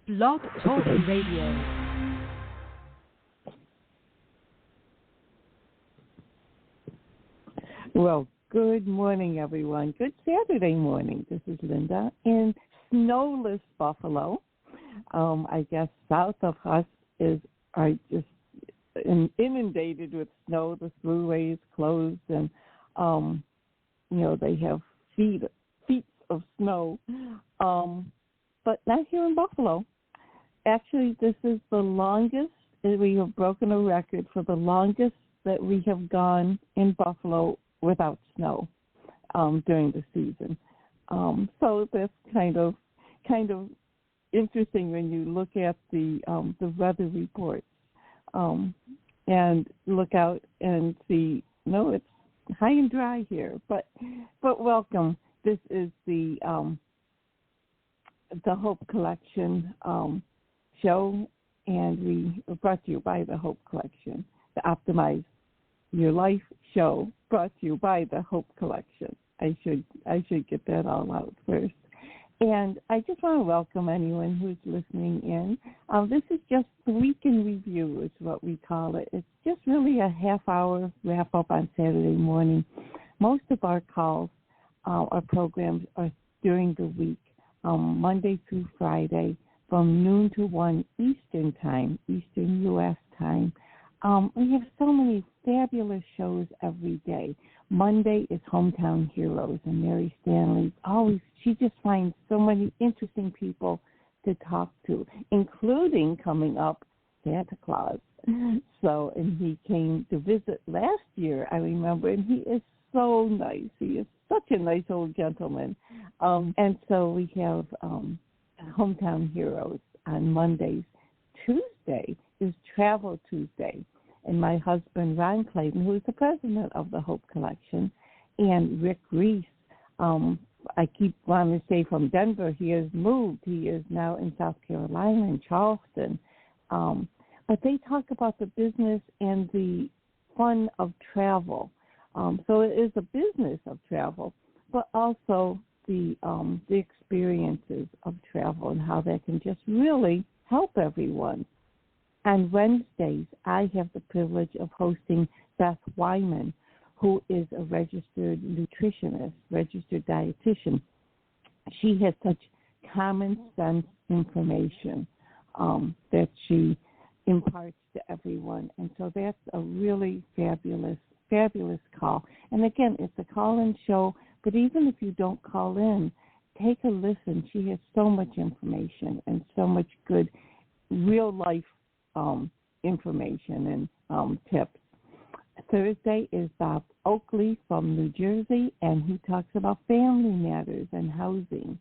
Blog Talk Radio. Well, good morning, everyone. Good Saturday morning. This is Linda in snowless Buffalo. I guess south of us are just inundated with snow. The thruways closed, and they have feet of snow. But not here in Buffalo. Actually, this is the longest. We have broken a record for the longest that we have gone in Buffalo without snow during the season. So that's kind of interesting when you look at the weather reports and look out and see. No, it's high and dry here, but welcome. This is the Hope Collection show, and we are brought to you by the Hope Collection, the Optimize Your Life show, brought to you by the Hope Collection. I should get that all out first. And I just want to welcome anyone who's listening in. This is just the Week in Review is what we call it. It's just really a half-hour wrap-up on Saturday morning. Most of our calls, our programs are during the week, Monday through Friday, from noon to 1 Eastern time, Eastern U.S. time. We have so many fabulous shows every day. Monday is Hometown Heroes, and Mary Stanley she just finds so many interesting people to talk to, including coming up Santa Claus. So, and he came to visit last year, I remember, and he is so nice. He is such a nice old gentleman. And so we have Hometown Heroes on Mondays. Tuesday is Travel Tuesday. And my husband, Ron Clayton, who is the president of the Hope Collection, and Rick Reese, I keep wanting to say from Denver, he has moved. He is now in South Carolina, in Charleston. But they talk about the business and the fun of travel. So it is a business of travel, but also the experiences of travel and how that can just really help everyone. On Wednesdays, I have the privilege of hosting Beth Wyman, who is a registered nutritionist, registered dietitian. She has such common sense information that she imparts to everyone. And so that's a really fabulous call. And again, it's a call-in show, but even if you don't call in, take a listen. She has so much information and so much good real-life information and tips. Thursday is Bob Oakley from New Jersey, and he talks about family matters and housing.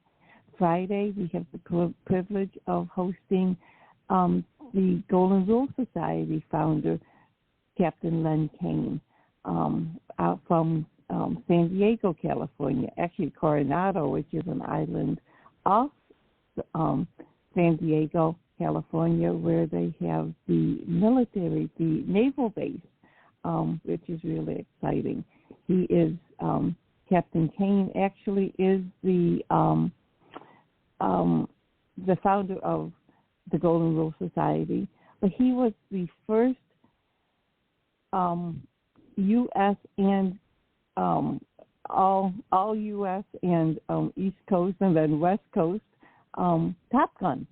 Friday, we have the privilege of hosting the Golden Rule Society founder, Captain Len Kane, out from San Diego, California, actually Coronado, which is an island off San Diego, California, where they have the military, the naval base, which is really exciting. He is, Captain Kane actually is the founder of the Golden Rule Society, but he was the first U.S. and all U.S. and East Coast and then West Coast Top Gun.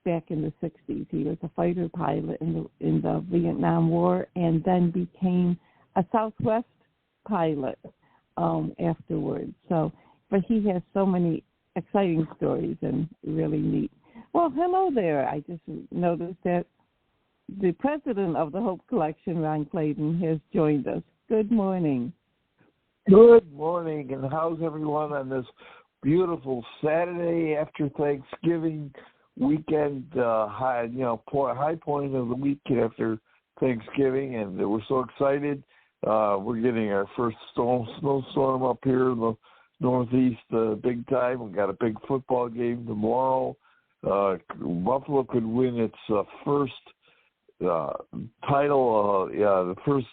Back in the 60s. He was a fighter pilot in the Vietnam War and then became a Southwest pilot afterwards. So, but he has so many exciting stories and really neat. Well, hello there. I just noticed that the president of the Hope Collection, Ron Clayton, has joined us. Good morning. Good morning, and how's everyone on this beautiful Saturday after Thanksgiving weekend, high point of the week after Thanksgiving, and we're so excited. We're getting our first snowstorm up here in the Northeast, big time. We got a big football game tomorrow. Buffalo could win its first title, the first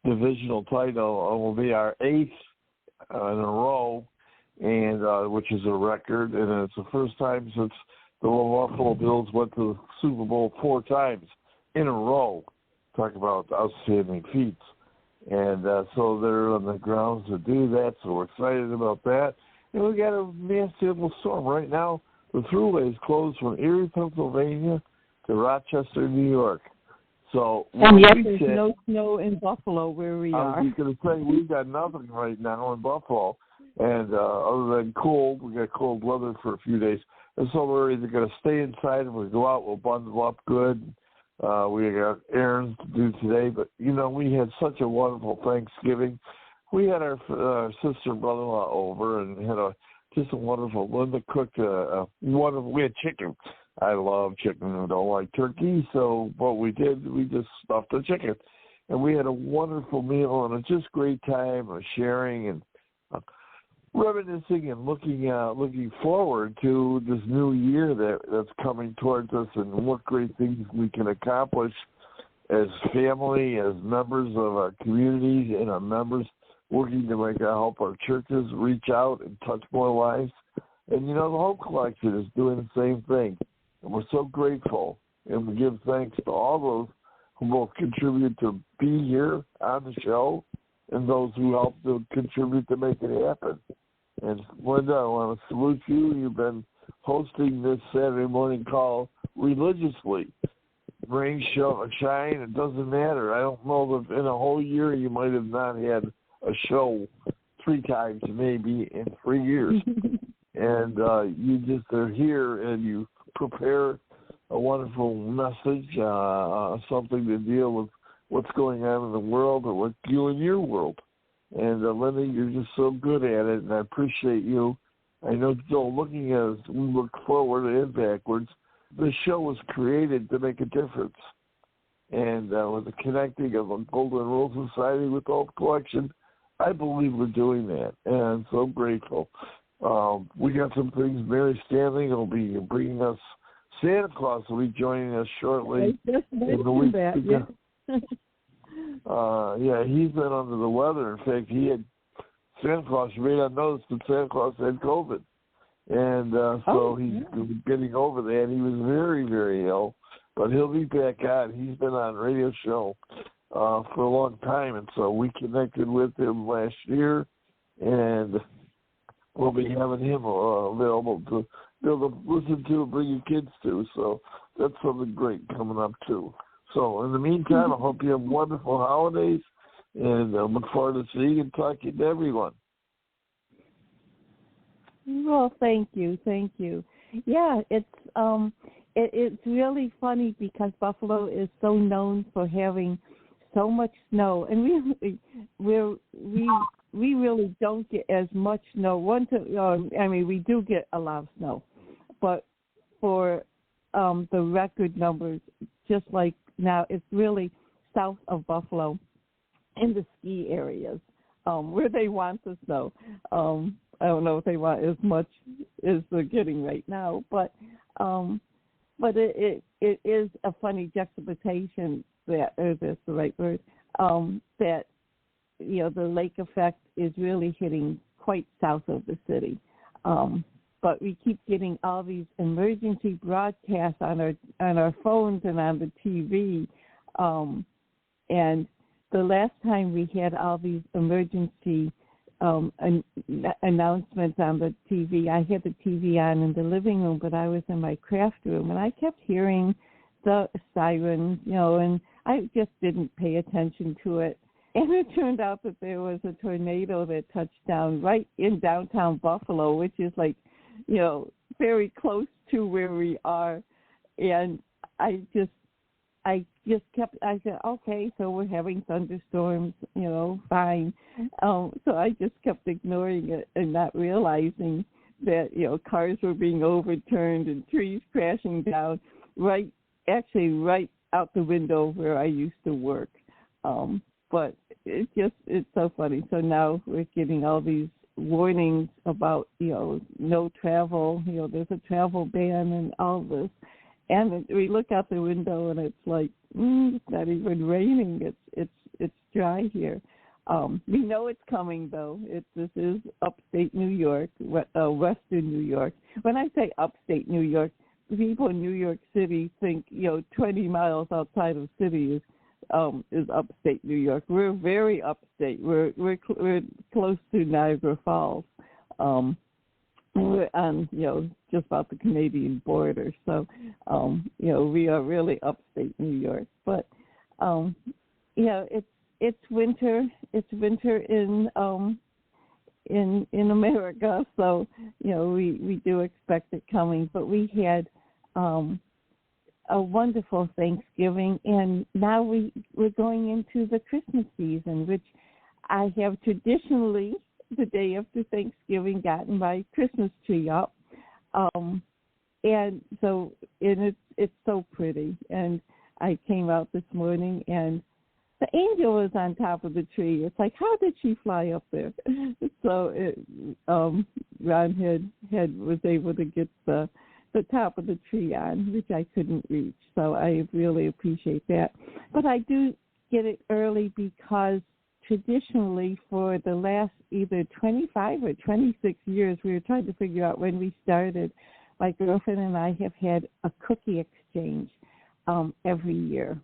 divisional title. Will be our 8th in a row, and which is a record, and it's the first time since the Buffalo Bills went to the Super Bowl 4 times in a row. Talk about outstanding feats. And so they're on the grounds to do that, so we're excited about that. And we got a massive storm. Right now, the thruway is closed from Erie, Pennsylvania to Rochester, New York. So, and yet there's no snow in Buffalo where we are. I was going to say, we've got nothing right now in Buffalo. And other than cold, we got cold weather for a few days. And so we're either going to stay inside and we go out, we'll bundle up good. We got errands to do today. But, we had such a wonderful Thanksgiving. We had our sister and brother-in-law over and had just a wonderful, Linda cooked we had chicken. I love chicken and don't like turkey. So what we did, we just stuffed the chicken. And we had a wonderful meal and a just great time of sharing and reminiscing and looking forward to this new year that's coming towards us and what great things we can accomplish as family, as members of our communities and our members working to help our churches reach out and touch more lives. And, the Hope Collection is doing the same thing. And we're so grateful. And we give thanks to all those who both contribute to be here on the show and those who help to contribute to make it happen. And Linda, I want to salute you. You've been hosting this Saturday morning call religiously. Rain, shine, it doesn't matter. I don't know if in a whole year you might have not had a show 3 times maybe in 3 years. And you just are here and you prepare a wonderful message, something to deal with what's going on in the world or what you in your world. And Linda, you're just so good at it, and I appreciate you. I know, Joel, looking as we look forward and backwards, the show was created to make a difference. And with the connecting of the Golden Rule Society with the Hope Collection, I believe we're doing that, and I'm so grateful. We got some things. Mary Stanley will be bringing us. Santa Claus will be joining us shortly. In the week. He's been under the weather. In fact, Santa Claus, you may not notice, but Santa Claus had COVID. And so he's getting over that. He was very, very ill, but he'll be back on. He's been on a radio show for a long time, and so we connected with him last year, and we'll be having him available to be able to listen to and bring your kids to. So that's something great coming up, too. So in the meantime, I hope you have wonderful holidays, and I look forward to seeing and talking to everyone. Well, thank you. Yeah, it's really funny because Buffalo is so known for having so much snow, and we really don't get as much snow. We do get a lot of snow, but for the record numbers, just like now, it's really south of Buffalo in the ski areas where they want the snow. I don't know if they want as much as they're getting right now, but it is a funny juxtaposition that, or that's the right word, that the lake effect is really hitting quite south of the city. But we keep getting all these emergency broadcasts on our phones and on the TV. And the last time we had all these emergency announcements on the TV, I had the TV on in the living room, but I was in my craft room, and I kept hearing the sirens, and I just didn't pay attention to it. And it turned out that there was a tornado that touched down right in downtown Buffalo, which is like, very close to where we are. And I said, okay, so we're having thunderstorms, fine. So I just kept ignoring it and not realizing that, cars were being overturned and trees crashing down right out the window where I used to work. But it's so funny. So now we're getting all these warnings about, no travel, there's a travel ban and all this. And we look out the window and it's like, it's not even raining. It's dry here. We know it's coming though. This is upstate New York, western New York. When I say upstate New York, people in New York City think 20 miles outside of city is upstate New York. We're very upstate. We're close to Niagara Falls. We're on just about the Canadian border, so we are really upstate New York. But it's winter. It's winter in America, so we do expect it coming. But we had a wonderful Thanksgiving, and now we're going into the Christmas season, which I have traditionally, the day after Thanksgiving, gotten my Christmas tree up, and so it's so pretty. And I came out this morning, and the angel was on top of the tree. It's like, how did she fly up there? So Ron was able to get the top of the tree on, which I couldn't reach. So I really appreciate that. But I do get it early because traditionally for the last either 25 or 26 years, we were trying to figure out when we started. My girlfriend and I have had a cookie exchange every year.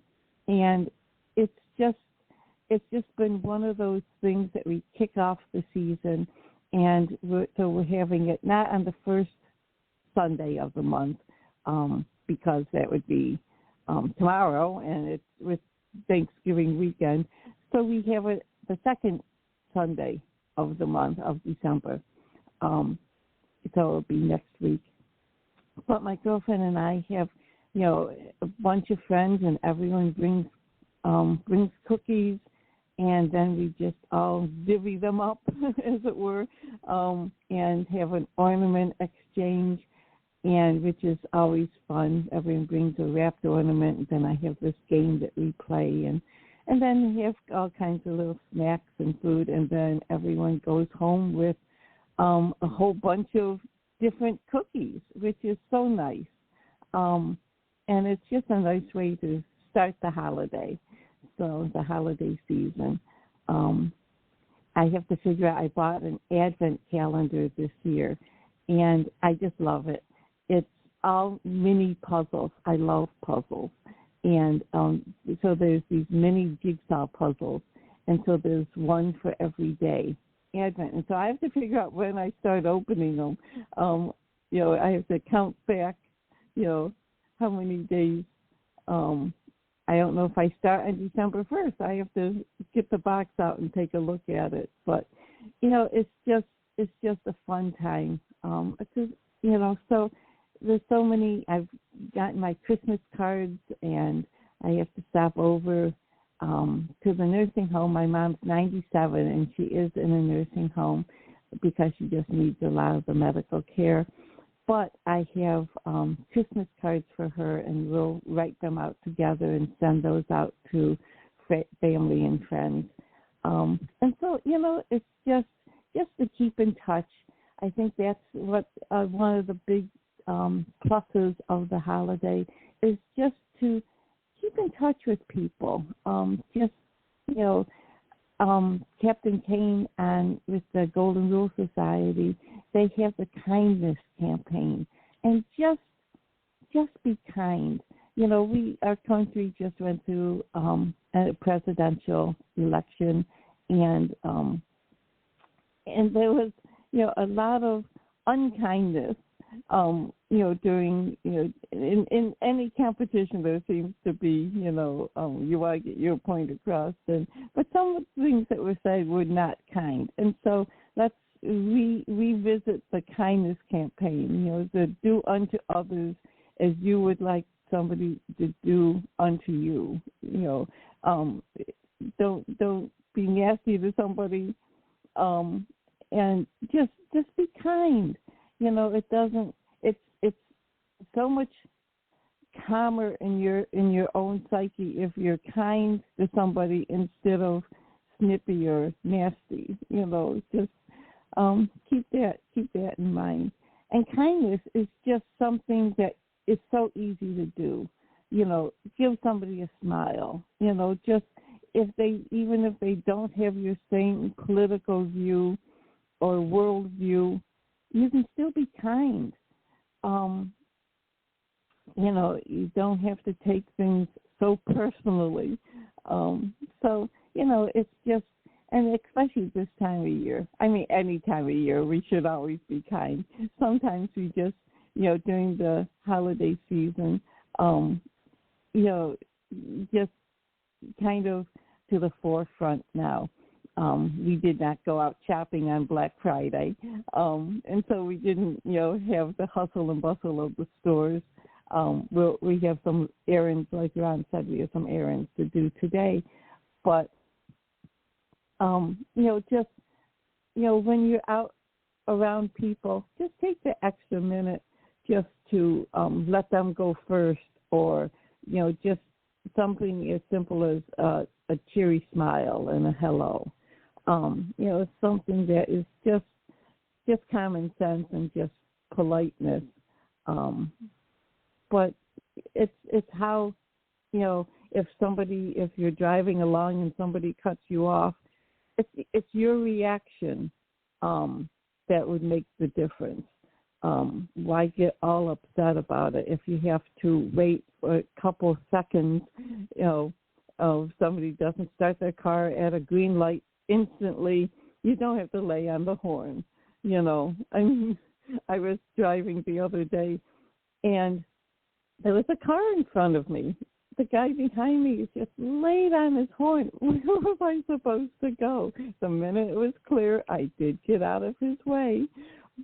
And it's just been one of those things that we kick off the season, and we're having it not on the first Sunday of the month, because that would be tomorrow, and it's with Thanksgiving weekend. So we have it the second Sunday of the month of December. So it'll be next week. But my girlfriend and I have, a bunch of friends, and everyone brings cookies, and then we just all divvy them up, as it were, and have an ornament exchange, and which is always fun. Everyone brings a wrapped ornament, and then I have this game that we play, and then we have all kinds of little snacks and food, and then everyone goes home with a whole bunch of different cookies, which is so nice. And it's just a nice way to start the holiday. So the holiday season. I have to figure out, I bought an Advent calendar this year, and I just love it. It's all mini puzzles. I love puzzles. And so there's these mini jigsaw puzzles, and so there's one for every day, Advent. And so I have to figure out when I start opening them. I have to count back, how many days. I don't know if I start on December 1st. I have to get the box out and take a look at it. But, it's just a fun time. So there's so many. I've gotten my Christmas cards, and I have to stop over to the nursing home. My mom's 97, and she is in a nursing home because she just needs a lot of the medical care. But I have Christmas cards for her, and we'll write them out together and send those out to family and friends. And so, it's just to keep in touch. I think that's what one of the big pluses of the holiday is, just to keep in touch with people. Captain Kane and with the Golden Rule Society, they have the kindness campaign, and just be kind. Our country just went through a presidential election, and there was a lot of unkindness. During in any competition there seems to be you want to get your point across, but some of the things that were said were not kind, and so let's revisit the kindness campaign. The do unto others as you would like somebody to do unto you. Don't be nasty to somebody, and just be kind. It's so much calmer in your own psyche if you're kind to somebody instead of snippy or nasty. Just keep that in mind. And kindness is just something that is so easy to do. Give somebody a smile. Just even if they don't have your same political view or world view, you can still be kind. you don't have to take things so personally. So, it's just, and especially this time of year. I mean, any time of year, we should always be kind. Sometimes we just, during the holiday season, just kind of to the forefront now. We did not go out shopping on Black Friday, and so we didn't, have the hustle and bustle of the stores. We have some errands, like Ron said, we have some errands to do today. But, just, when you're out around people, just take the extra minute just to let them go first, or, just something as simple as a cheery smile and a hello. It's something that is just common sense and just politeness. But it's how, if you're driving along and somebody cuts you off, it's your reaction that would make the difference. Why get all upset about it if you have to wait for a couple seconds, somebody doesn't start their car at a green light instantly, you don't have to lay on the horn. I mean, I was driving the other day, and there was a car in front of me. The guy behind me just laid on his horn. Where was I supposed to go? The minute it was clear, I did get out of his way.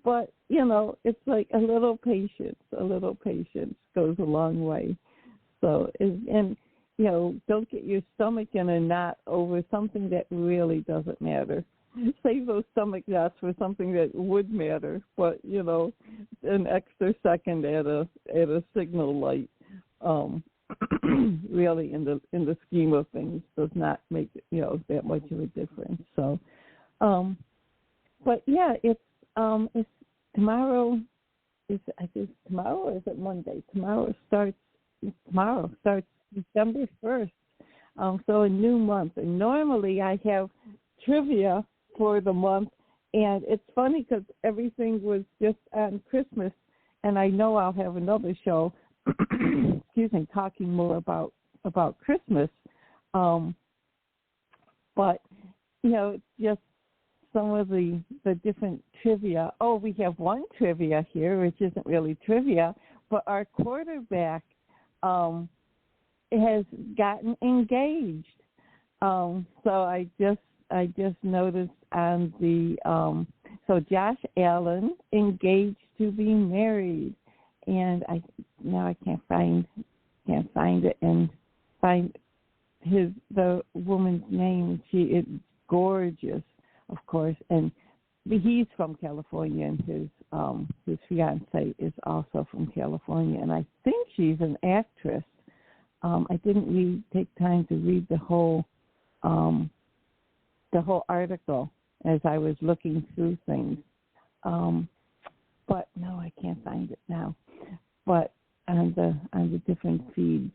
But, it's like a little patience goes a long way. So, don't get your stomach in a knot over something that really doesn't matter. Save those stomach knots for something that would matter, but an extra second at a signal light, really in the scheme of things does not make that much of a difference. So, but yeah, it's tomorrow. I guess tomorrow, or is it Monday? Tomorrow starts December 1st. So a new month, and normally I have trivia for the month, and it's funny because everything was just on Christmas, and I know I'll have another show, talking more about Christmas, but just some of the different trivia. Oh, we have one trivia here, which isn't really trivia, but our quarterback has gotten engaged. So I just noticed on the so Josh Allen engaged to be married, and I can't find it and find the woman's name. She is gorgeous, of course, and he's from California, and his fiance is also from California, and I think she's an actress. I didn't take time to read the whole article as I was looking through things. But no, I can't find it now. But on the different feeds.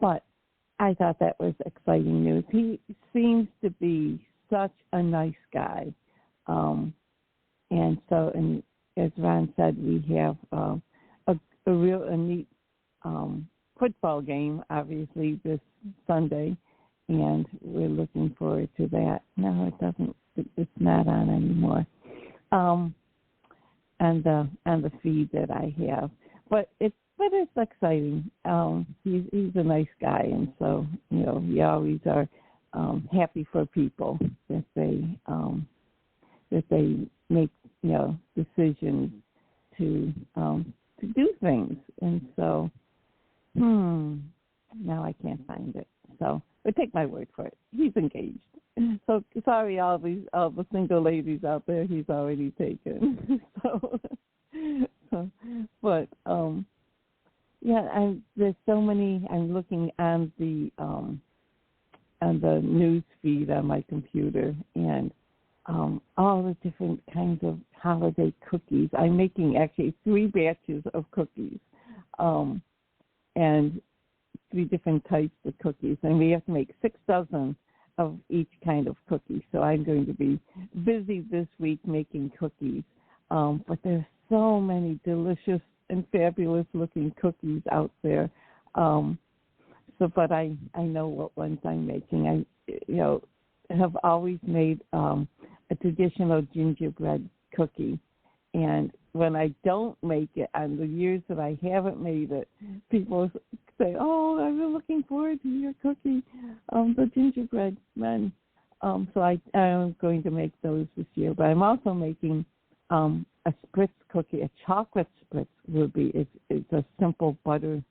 But I thought that was exciting news. He seems to be such a nice guy. And as Ron said, we have a neat football game, obviously, this Sunday, and we're looking forward to that. No, it doesn't. It's not on anymore. And the feed that I have, but it's exciting. He's a nice guy, and so we always are happy for people that they make decisions to do things, and so now I can't find it. So, but take my word for it. He's engaged. So sorry, all the single ladies out there. He's already taken. But there's so many. I'm looking on the news feed on my computer, and all the different kinds of holiday cookies. I'm making actually 3 batches of cookies, and 3 different types of cookies, and we have to make 6 dozen of each kind of cookie. So I'm going to be busy this week making cookies. But there's so many delicious and fabulous looking cookies out there. But I know what ones I'm making. I have always made a traditional gingerbread cookie, and when I don't make it, on the years that I haven't made it, people say, "Oh, I've been looking forward to your cookie, the gingerbread men." So I'm going to make those this year. But I'm also making a spritz cookie, a chocolate spritz will be. It's a simple butter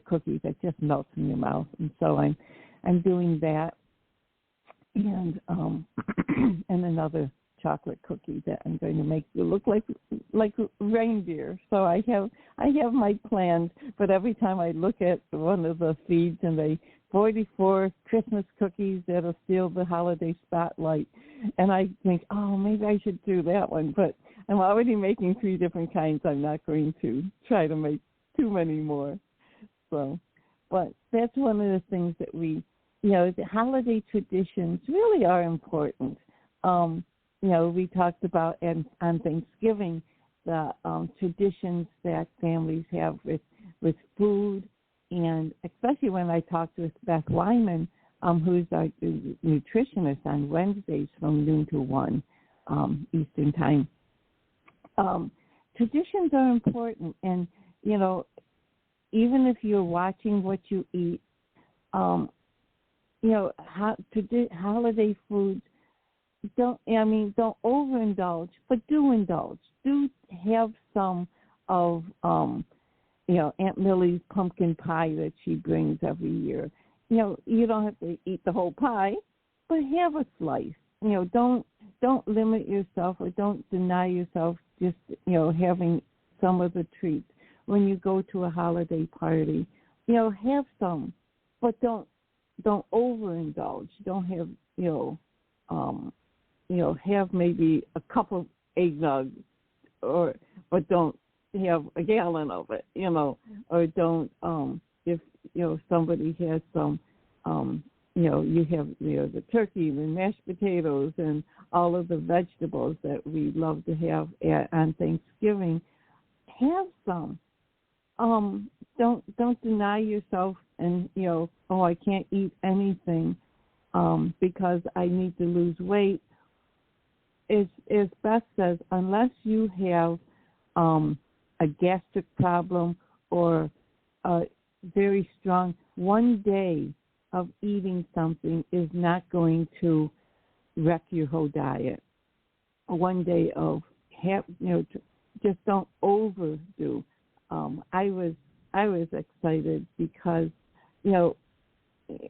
cookie that just melts in your mouth, and so I'm doing that, and and another chocolate cookie that I'm going to make to look like reindeer. So I have my plans, but every time I look at one of the feeds and they 44 Christmas cookies that'll steal the holiday spotlight, and I think, oh, maybe I should do that one, but I'm already making 3 different kinds. I'm not going to try to make too many more. So, but that's one of the things that the holiday traditions really are important. We talked about on Thanksgiving the traditions that families have with food, and especially when I talked with Beth Lyman, who's our nutritionist on Wednesdays from noon to 1 Eastern Time. Traditions are important, and even if you're watching what you eat, holiday foods. Don't overindulge, but do indulge. Do have some of Aunt Millie's pumpkin pie that she brings every year. You don't have to eat the whole pie, but have a slice. Don't limit yourself or don't deny yourself just having some of the treats. When you go to a holiday party, have some, but don't overindulge. Don't have have maybe a cup of eggnog, but don't have a gallon of it, or don't, if, somebody has some, you have, the turkey and mashed potatoes and all of the vegetables that we love to have on Thanksgiving, have some. Don't deny yourself and, I can't eat anything because I need to lose weight. As Beth says, unless you have a gastric problem or a very strong, one day of eating something is not going to wreck your whole diet. One day of just don't overdo. I was excited because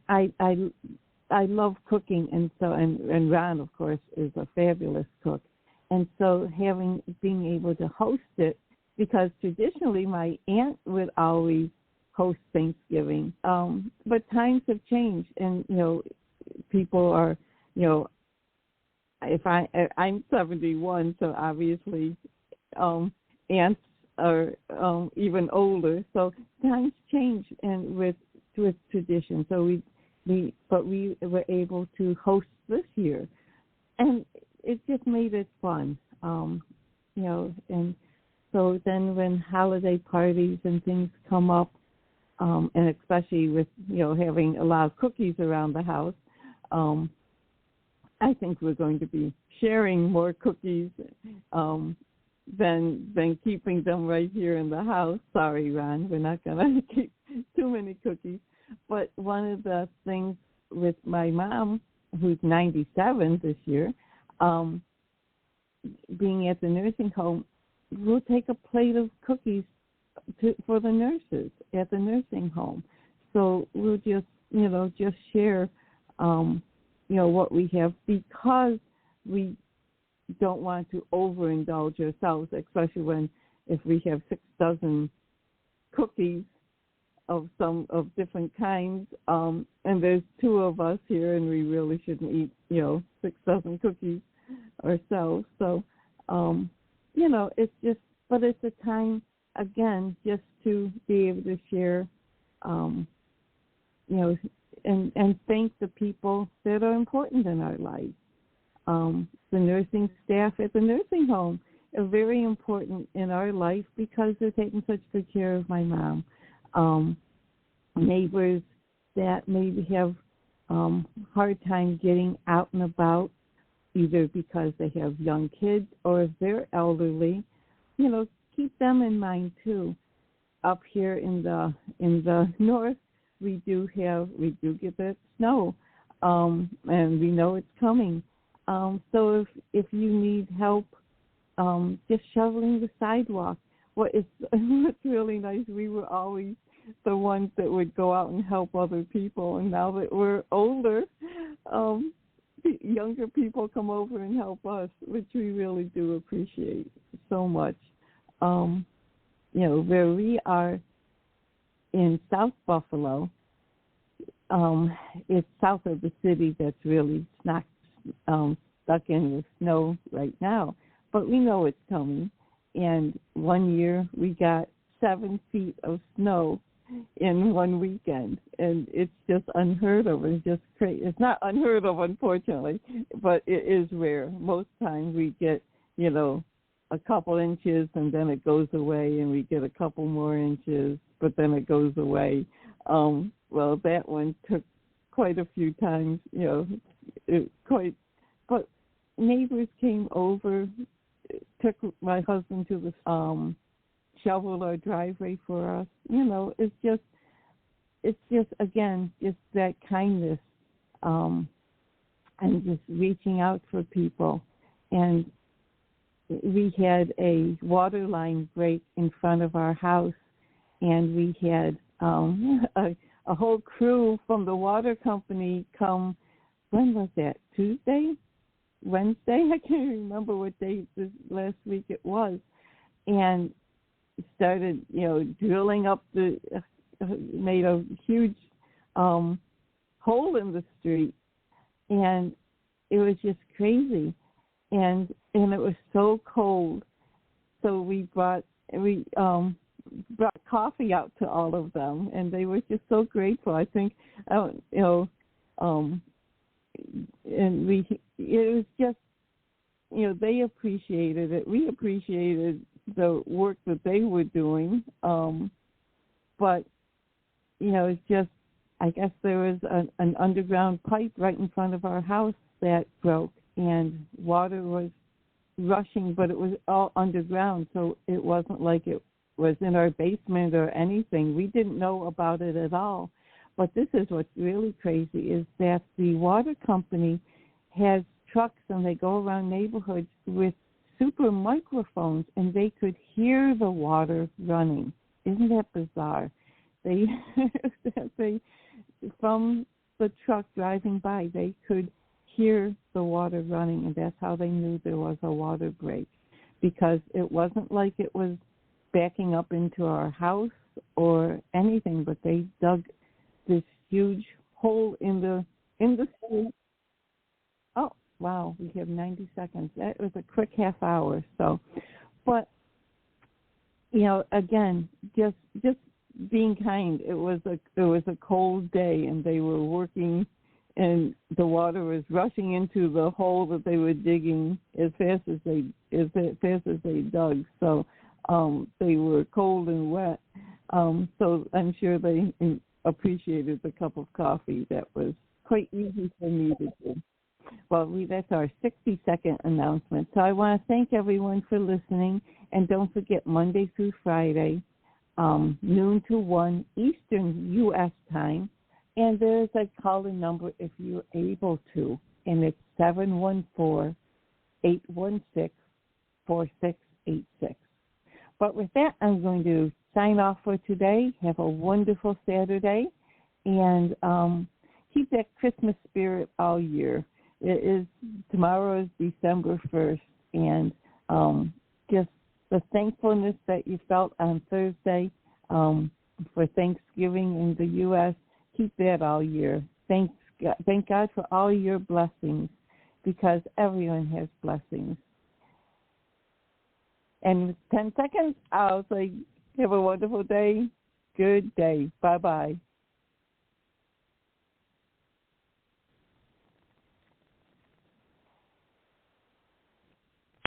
I love cooking, and so and Ron, of course, is a fabulous cook, and so being able to host it, because traditionally my aunt would always host Thanksgiving, but times have changed, and people are I'm 71, so obviously aunts are even older, so times change and with tradition, so we were able to host this year, and it just made it fun, and so then when holiday parties and things come up, and especially with, having a lot of cookies around the house, I think we're going to be sharing more cookies than keeping them right here in the house. Sorry, Ron, we're not going to keep too many cookies. But one of the things with my mom, who's 97 this year, being at the nursing home, we'll take a plate of cookies for the nurses at the nursing home. So we'll just share, what we have, because we don't want to overindulge ourselves, especially if we have 6 dozen cookies of different kinds, and there's 2 of us here, and we really shouldn't eat 6 dozen cookies ourselves. So it's just, but it's a time again just to be able to share, and thank the people that are important in our lives. The nursing staff at the nursing home very important in our life because they're taking such good care of my mom. Neighbors that maybe have hard time getting out and about, either because they have young kids or if they're elderly, keep them in mind too. Up here in the north, we do get that snow, and we know it's coming. So if you need help, just shoveling the sidewalk. What's really nice, we were always the ones that would go out and help other people, and now that we're older, younger people come over and help us, which we really do appreciate so much. Where we are in South Buffalo, it's south of the city that's really stuck in the snow right now, but we know it's coming. And one year we got 7 feet of snow in one weekend, and it's just unheard of. It's just crazy. It's not unheard of, unfortunately, but it is rare. Most times we get, a couple inches and then it goes away, and we get a couple more inches, but then it goes away. Well, that one took quite a few times, but neighbors came over, took my husband to the shovel our driveway for us. It's just again, just that kindness, and just reaching out for people. And we had a water line break in front of our house, and we had a whole crew from the water company come. When was that? Tuesday? Wednesday? I can't remember what day this last week it was. And started, drilling up made a huge hole in the street. And it was just crazy. And it was so cold. So we brought coffee out to all of them, and they were just so grateful. I think, and it was just, they appreciated it. We appreciated the work that they were doing. But, it's just, I guess there was an underground pipe right in front of our house that broke, and water was rushing, but it was all underground, so it wasn't like it was in our basement or anything. We didn't know about it at all. But this is what's really crazy, is that the water company has trucks, and they go around neighborhoods with super microphones, and they could hear the water running. Isn't that bizarre? They from the truck driving by, they could hear the water running, and that's how they knew there was a water break, because it wasn't like it was backing up into our house or anything, but they dug this huge hole in the street. Oh, wow, we have 90 seconds. That was a quick half hour. So, but, again, just being kind. It was a cold day, and they were working, and the water was rushing into the hole that they were digging as fast as they dug. So they were cold and wet. So I'm sure they appreciated the cup of coffee. That was quite easy for me to do. Well, that's our 60-second announcement. So I want to thank everyone for listening. And don't forget, Monday through Friday, noon to 1 Eastern U.S. time. And there's a call-in number if you're able to, and it's 714-816-4686. But with that, I'm going to sign off for today. Have a wonderful Saturday, and keep that Christmas spirit all year. Tomorrow is December 1st, and just the thankfulness that you felt on Thursday for Thanksgiving in the U.S., keep that all year. Thank God for all your blessings, because everyone has blessings. And with 10 seconds, I'll say, have a wonderful day. Good day. Bye-bye.